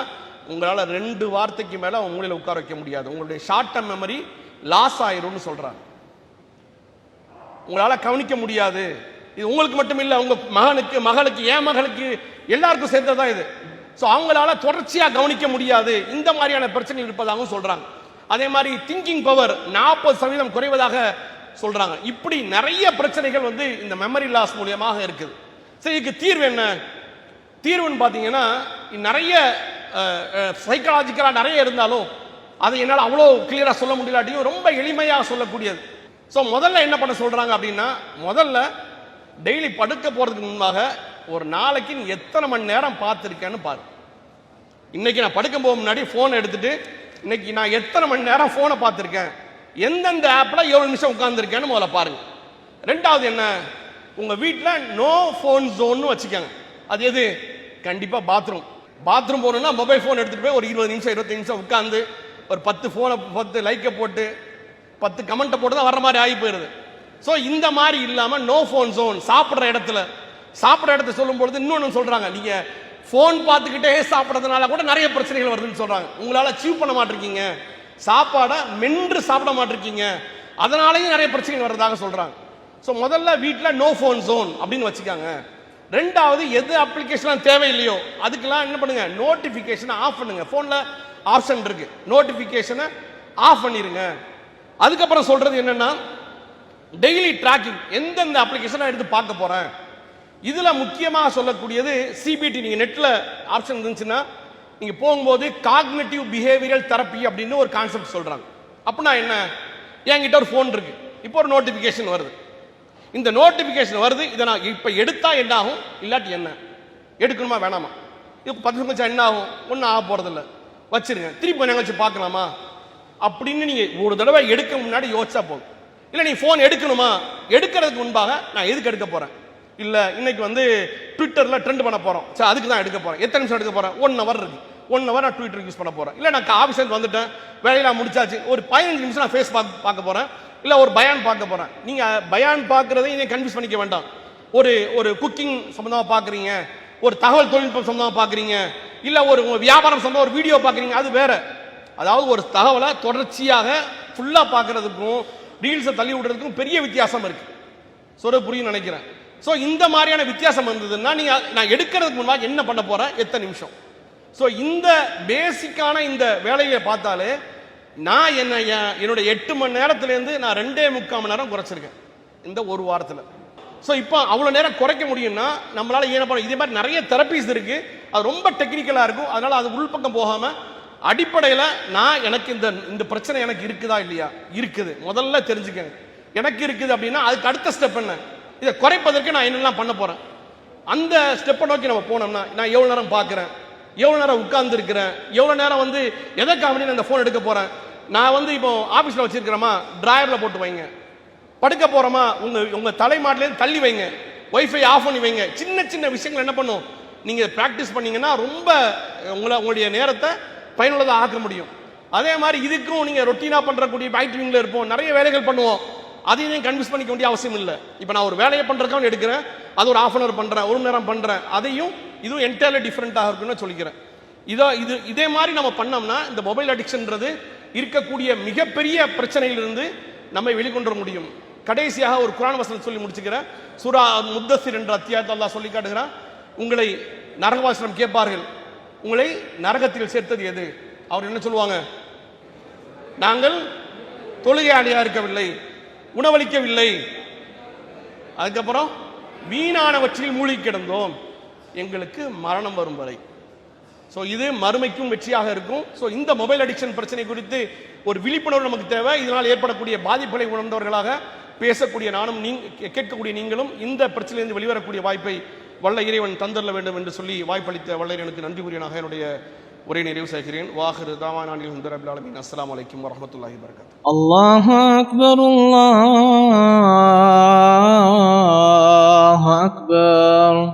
உங்களால 2 வார்த்தைக்கு மேல உங்க மூளையில உட்கார வைக்க முடியாது. உங்களுடைய ஷார்ட் டர்ம் மெமரி லாஸ் ஆயிரும்னு சொல்றாங்க. உங்களால கவனிக்க முடியாது. இது உங்களுக்கு மட்டும் இல்ல, உங்க மகனுக்கு, மகளுக்கு, என் மகளுக்கு, எல்லாருக்கும் சேர்ந்ததான் இது. ஸோ அவங்களால தொடர்ச்சியா கவனிக்க முடியாது. இந்த மாதிரியான பிரச்சனை இருப்பதாகவும் சொல்றாங்க. அதே மாதிரி திங்கிங் பவர் 40% குறைவதாக சொல்றாங்க. இப்படி நிறைய பிரச்சனைகள் வந்து இந்த மெமரி லாஸ் மூலியமாக இருக்குது. சரி, இதுக்கு தீர்வு என்ன? தீர்வுன்னு பார்த்தீங்கன்னா நிறைய சைக்காலஜிக்கலாக நிறைய இருந்தாலும் அதை என்னால் அவ்வளோ கிளியராக சொல்ல முடியலாட்டியும் ரொம்ப எளிமையாக சொல்லக்கூடியது. ஸோ முதல்ல என்ன பண்ண சொல்றாங்க அப்படின்னா, முதல்ல டெய்லி படுக்க போறதுக்கு முன்பாக ஒரு நாளைக்கு நீ எத்தனை மணி நேரம் பார்த்துருக்கேன்னு பாரு. இன்னைக்கு நான் படுக்க போக முன்னாடி போன் எடுத்துட்டு இன்னைக்கு நான் எத்தனை மணி நேரம் போனை பார்த்துருக்கேன், எந்தெந்த ஆப்ல எவ்வளவு நிமிஷம் உட்கார்ந்துருக்கேன்னு முதல்ல பாருங்க. ரெண்டாவது என்ன, உங்க வீட்டில் நோ போன் ஜோன் வச்சுக்கோங்க. அது எது? கண்டிப்பா பாத்ரூம். பாத்ரூம் போகணும்னா மொபைல் போன் எடுத்துட்டு போய் ஒரு 20 நிமிஷம் 25 நிமிஷம் உட்கார்ந்து ஒரு 10 போனை 10 லைக்கை போட்டு 10 கமெண்ட்டை போட்டு தான் வர்ற மாதிரி ஆகி போயிருது. ஸோ இந்த மாதிரி இல்லாம நோ போன் ஜோன். சாப்பிட்ற இடத்த சொல்லும் பொழுது இன்னொன்னு சொல்றாங்க, நீங்க போன் பார்த்துக்கிட்டே சாப்பிட்றதுனால கூட நிறைய பிரச்சனைகள் வருதுன்னு சொல்றாங்க. உங்களால சீவ் பண்ண மாட்டிருக்கீங்க, சாப்பாடை மென்று சாப்பிட மாட்டிருக்கீங்க, அதனாலேயும் நிறைய பிரச்சனைகள் வர்றதாக சொல்றாங்க. ஸோ முதல்ல வீட்டில் நோ போன் ஜோன் அப்படின்னு வச்சுக்காங்க. ரெண்டாவது, எது அப்ளிகேஷன் தேவையில்லையோ அதுக்கெல்லாம் என்ன பண்ணுங்க, நோட்டிபிகேஷன் ஆஃப் பண்ணுங்க. போன்ல ஆப்ஷன் இருக்கு, நோட்டிபிகேஷனை ஆஃப் பண்ணிருங்க. அதுக்கப்புறம் சொல்றது என்னன்னா, டெய்லி டிராக்கிங், எந்தெந்த அப்ளிகேஷன் எடுத்து பார்க்க போறேன். இதுல முக்கியமாக சொல்லக்கூடியது சிபிடி. நீங்க நெட்ல ஆப்ஷன் இருந்துச்சுன்னா நீங்க போகும்போது காக்னிட்டிவ் பிஹேவியரல் தெரப்பி அப்படின்னு ஒரு கான்செப்ட் சொல்றாங்க. அப்படின்னா என்ன, என்கிட்ட ஒரு போன் இருக்கு, இப்போ ஒரு நோட்டிபிகேஷன் வருது, இந்த நோட்டிபிகேஷன் வருது, இதை நான் இப்ப எடுத்தா என்ன ஆகும், இல்லாட்டி என்ன, எடுக்கணுமா வேணாமா, இப்போ 10 நிமிஷம் என்ன ஆகும், ஒன்றும் ஆக போறதில்லை, வச்சிருங்க, திருப்பி நினைச்சு பார்க்கலாமா அப்படின்னு நீங்க ஒரு தடவை எடுக்க முன்னாடி யோசிச்சா போதும். இல்லை நீ போன் எடுக்கணுமா, எடுக்கிறதுக்கு முன்பாக நான் எதுக்கு எடுக்க போறேன், இல்ல இன்னைக்கு வந்து ட்விட்டர்ல ட்ரெண்ட் பண்ண போறோம், சரி அதுக்கு தான் எடுக்க போறேன், எத்தனை நிமிஷம் எடுக்க போறேன், 1 hour இருக்கு, 1 hour நான் ட்விட்டர் யூஸ் பண்ண போறேன், இல்ல நான் ஆஃபீஸ் வந்துட்டேன், வேலையெல்லாம் முடிச்சாச்சு, ஒரு 15 நிமிஷம் நான் ஃபேஸ் பார்க்க போறேன், இல்ல ஒரு பயான் பார்க்க போறேன். நீங்க பயான் பார்க்கறதை நீங்க கன்ஃபியூஸ் பண்ணிக்க வேண்டாம். ஒரு குக்கிங் சம்பந்தமா பாக்குறீங்க, ஒரு தகவல் தொழில்நுட்பம் சம்பந்தமா பாக்குறீங்க, இல்ல ஒரு வியாபாரம் சம்பந்தமா ஒரு வீடியோ பாக்குறீங்க, அது வேற. அதாவது ஒரு தகவலை தொடர்ச்சியாக ஃபுல்லா பாக்குறதுக்கும் ரீல்ஸை தள்ளி விடுறதுக்கும் பெரிய வித்தியாசம் இருக்கு. சொல்ல புரியும் நினைக்கிறேன். ஸோ இந்த மாதிரியான வித்தியாசம் வந்ததுன்னா நீங்க நான் எடுக்கிறதுக்கு முன்னாடி என்ன பண்ண போறேன், எத்தனை நிமிஷம். ஸோ இந்த பேசிக்கான இந்த வேலையை பார்த்தாலே நான் என்னோட 8 மணி நேரத்திலேருந்து நான் 2.25 மணி நேரம் குறைச்சிருக்கேன் இந்த ஒரு வாரத்தில். ஸோ இப்போ அவ்வளோ நேரம் குறைக்க முடியும்னா நம்மளால என்ன பண்ண, இதே மாதிரி நிறைய தெரப்பீஸ் இருக்கு, அது ரொம்ப டெக்னிக்கலாக இருக்கும். அதனால அது உள்பக்கம் போகாம அடிப்படையில் நான் எனக்கு இந்த பிரச்சனை எனக்கு இருக்குதா இல்லையா, இருக்குது, முதல்ல தெரிஞ்சுக்கங்க. எனக்கு இருக்குது அப்படின்னா அதுக்கு அடுத்த ஸ்டெப் என்ன, இதை குறைப்பதற்கு நான் என்னெல்லாம் பண்ண போறேன், அந்த ஸ்டெப்பை நோக்கி நம்ம போனோம்னா நான் எவ்வளோ நேரம் பார்க்குறேன், எவ்வளோ நேரம் உட்கார்ந்து இருக்கிறேன், எவ்வளோ நேரம் வந்து எதற்காக நான் இந்த ஃபோன் எடுக்க போறேன். நான் வந்து இப்போ ஆஃபீஸில் வச்சிருக்கிறோமா டிராயரில் போட்டு வைங்க, படுக்க போறோமா உங்க தலைமாட்டிலேருந்து தள்ளி வைங்க, வைஃபை ஆஃப் பண்ணி வைங்க. சின்ன சின்ன விஷயங்கள் என்ன பண்ணும், நீங்க பிராக்டிஸ் பண்ணீங்கன்னா ரொம்ப உங்களுடைய நேரத்தை பயனுள்ளதாக ஆக்க முடியும். அதே மாதிரி இதுக்கும் நீங்க ரொட்டீனா பண்றக்கூடிய பைட்டிங்ல இருப்போம், நிறைய வேலைகள் பண்ணுவோம், அதையும் கன்வின்ஸ் பண்ணிக்க வேண்டிய அவசியம் இல்லை. இப்போ நான் ஒரு வேலையை பண்றதுக்காக எடுக்கிறேன், அது ஒரு ½ hour பண்றேன், 1 மணி நேரம் பண்றேன், அதையும் இதுவும் என்டையர்லி டிஃபரெண்டாக இருக்குன்னு சொல்லிக்கிறேன். இதே மாதிரி நம்ம பண்ணோம்னா இந்த மொபைல் அடிக்ஷன்ன்றது இருக்கக்கூடிய மிகப்பெரிய பிரச்சனையிலிருந்து நம்மை வெளிக்கொண்டு வர முடியும். கடைசியாக ஒரு குர்ஆன் வசனம் சொல்லி முடிச்சுக்கிறேன். சூரா முத்தஸிர் என்ற அத்தியாயத்தை அல்லாஹ் சொல்லி காட்டுகிறான். உங்களை நரகவாசனம் கேட்பார்கள், உங்களை நரகத்தில் சேர்த்தது எது? அவர் என்ன சொல்லுவாங்க? நாங்கள் தொழுகையாளியா இருக்கவில்லை, உணவளிக்கவில்லை, அதுக்கப்புறம் வீணானவற்றில் மூழ்கி கிடந்தோம், எங்களுக்கு மரணம் வரும் வரை. ஸோ இது மறுமைக்கும் வெற்றியாக இருக்கும். ஸோ இந்த மொபைல் அடிக்ஷன் பிரச்சனை குறித்து ஒரு விழிப்புணர்வு நமக்கு தேவை. இதனால் ஏற்படக்கூடிய பாதிப்புகளை உணர்ந்தவர்களாக பேசக்கூடிய நானும் கேட்கக்கூடிய நீங்களும் இந்த பிரச்சனையிலிருந்து வெளிவரக்கூடிய வாய்ப்பை வல்ல இறைவன் தந்தரல வேண்டும் என்று சொல்லி வாய்ப்பளித்த வல்ல இறைவனுக்கு நன்றி கூறியனாக என்னுடைய உரை நிறைவு செய்கிறேன். வாஹிரு தாவானா அல்ஹம்துலில்லாஹி ரப்பில் ஆலமீன். அஸ்ஸலாமு அலைக்கும் வரஹ்மத்துல்லாஹி வபரகாத்துஹு. அல்லாஹு அக்பர், அல்லாஹு அக்பர்.